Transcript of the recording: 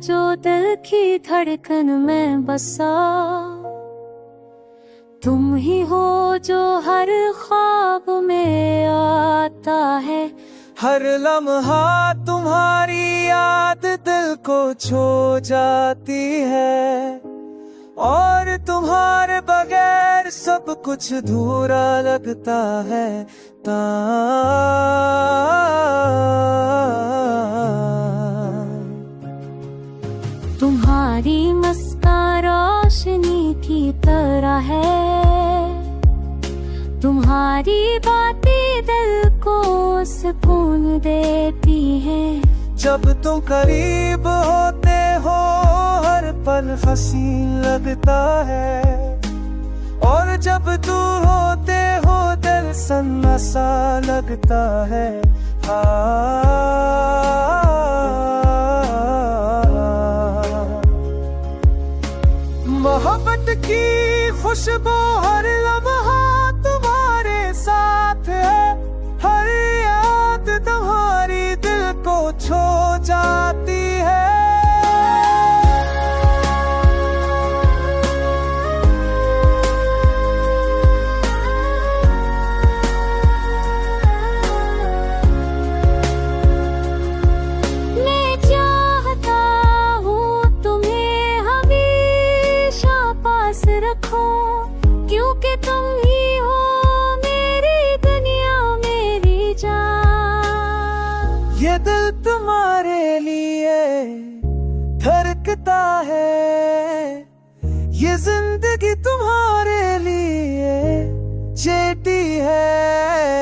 जो दिल की धड़कन में बसा। तुम ही हो जो हर ख्वाब में आता है। हर लम्हा तुम्हारी याद दिल को छू जाती है, और तुम्हारे बगैर सब कुछ अधूरा लगता है। तुम्हारी मुस्कान रोशनी की तरह है, तुम्हारी बातें दिल को सुकून देती हैं। जब तुम करीब होते हो हर पल हसीन लगता है, और जब दूर होते हो दिल सन्ना सा लगता है। मोहब्बत की खुशबू हर लम्हा तुम्हारे साथ है, हर याद तुम्हारी दिल को छू जाती है। मैं चाहता हूँ तुम्हें हमेशा पास रखो, क्योंकि तुम ही हो मेरी दुनिया मेरी जान। ये दिल तुम्हारे लिए धड़कता है, ये जिंदगी तुम्हारे लिए जीती है।